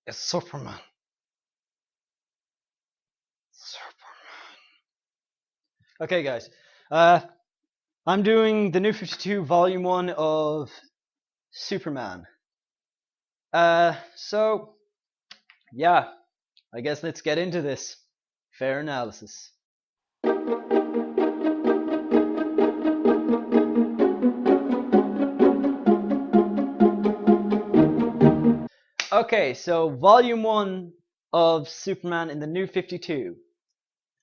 It's Superman. Superman. Okay, guys. Uh, I'm doing the New 52 Volume 1 of Superman. So, yeah, I guess let's get into this. Fair analysis. Okay, so Volume 1 of Superman in the New 52.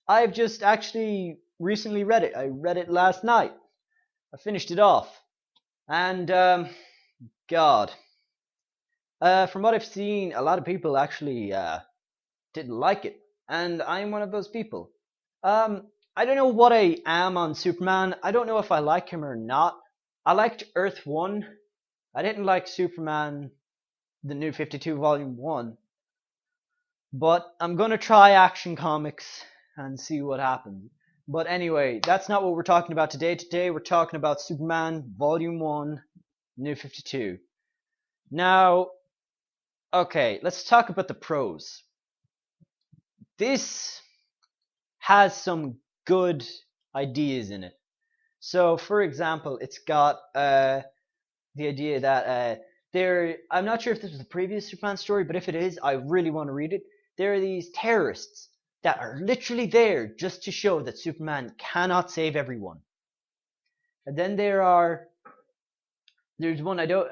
I've just actually recently read it. I read it last night. I finished it off. And, God. From what I've seen, a lot of people actually didn't like it. And I'm one of those people. I don't know what I am on Superman. I don't know if I like him or not. I liked Earth 1. I didn't like Superman, the New 52 Volume 1. But I'm gonna try Action Comics and see what happens. But anyway, that's not what we're talking about today. Today we're talking about Superman Volume 1, New 52. Now, okay, let's talk about the pros. This has some good ideas in it. So, for example, it's got the idea that I'm not sure if this was the previous Superman story, but if it is, I really want to read it. There are these terrorists that are literally there just to show that Superman cannot save everyone. And then there's one I don't,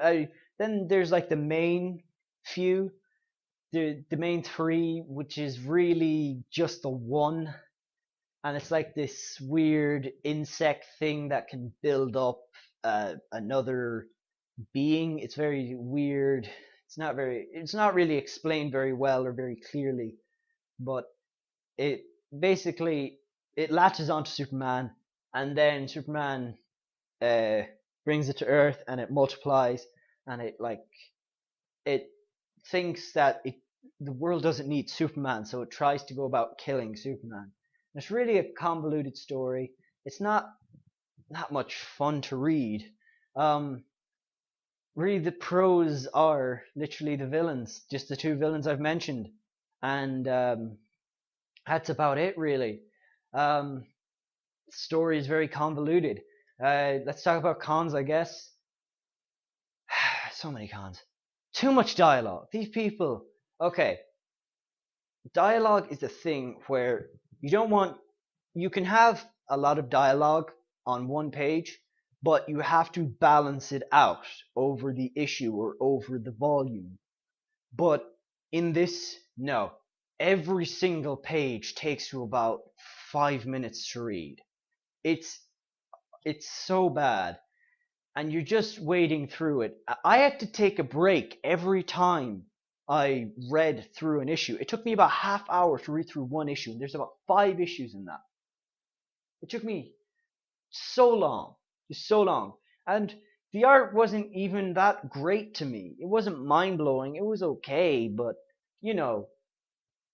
then there's like the main few, the main three, which is really just the one. And it's like this weird insect thing that can build up another being. It's very weird. It's not really explained very well or very clearly, but it basically it latches onto Superman, and then Superman uh, brings it to Earth, and it multiplies, and it thinks that the world doesn't need Superman, so it tries to go about killing Superman. And it's really a convoluted story. It's not much fun to read. Um, really, the pros are literally the villains, just the two villains I've mentioned, and that's about it, really. The story is very convoluted. Let's talk about cons, I guess. So many cons. Too much dialogue. These people. Okay, dialogue is a thing where you don't want. You can have a lot of dialogue on one page, but you have to balance it out over the issue or over the volume. But in this, no. Every single page takes you about 5 minutes to read. It's it's so bad, and you're just wading through it. I had to take a break every time I read through an issue. It took me about half hour to read through one issue, and there's about 5 issues in that. It took me so long, just so long, and the art wasn't even that great to me. It wasn't mind blowing. It was okay, but you know,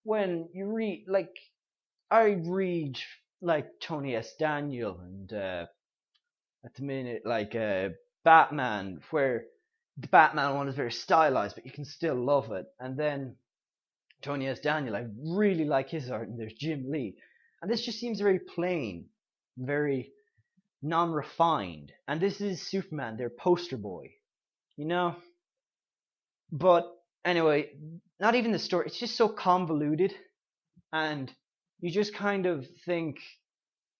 when you read I read like Tony S. Daniel and at the minute Batman, where the Batman one is very stylized, but you can still love it. And then Tony S. Daniel, I really like his art, and there's Jim Lee, and this just seems very plain, very non-refined. And this is Superman, their poster boy, you know. But anyway, not even the story. It's just so convoluted, and you just kind of think,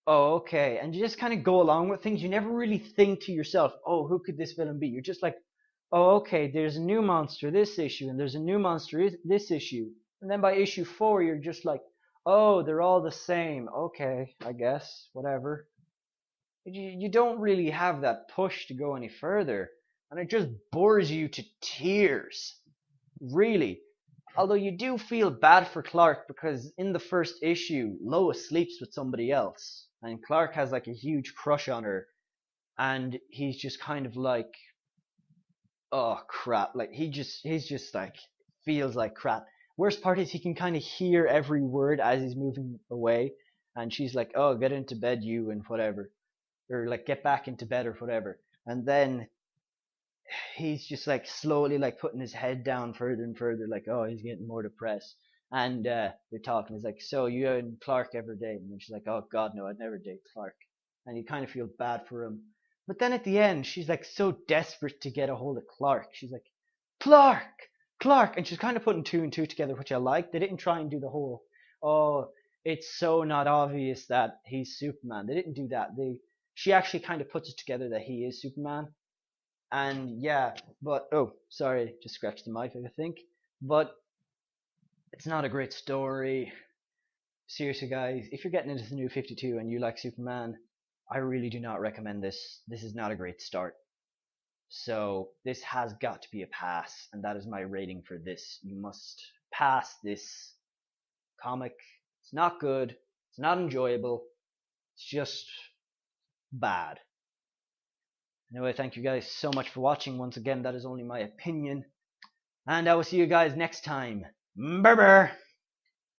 oh, okay. And you just kind of go along with things. You never really think to yourself, oh, who could this villain be? You're just like, oh, okay, there's a new monster this issue, and there's a new monster this issue. And then by issue 4, you're just like, oh, they're all the same. Okay, I guess, whatever. You don't really have that push to go any further. And it just bores you to tears. Really. Although you do feel bad for Clark because in the first issue, Lois sleeps with somebody else, and Clark has like a huge crush on her, and he's just kind of like, oh crap, like he's just like feels like crap. Worst part is he can kind of hear every word as he's moving away, and she's like, oh, get into bed, you, and whatever, or like get back into bed or whatever, and then he's just like slowly like putting his head down further and further, like, oh, he's getting more depressed. And they're talking. He's like, so you and Clark ever date? And she's like, oh God, no, I'd never date Clark. And you kind of feel bad for him. But then at the end, she's like so desperate to get a hold of Clark. She's like, Clark, Clark, and she's kind of putting two and two together, which I like. They didn't try and do the whole, oh, it's so not obvious that he's Superman. They didn't do that. She actually kind of puts it together that he is Superman. And yeah, but oh, sorry, just scratched the mic, I think. But it's not a great story. Seriously, guys, if you're getting into the New 52 and you like Superman, I really do not recommend this. This is not a great start. So this has got to be a pass, and that is my rating for this. You must pass this comic. It's not good. It's not enjoyable. It's just bad. Anyway, thank you guys so much for watching. Once again, that is only my opinion. And I will see you guys next time. Bye bye.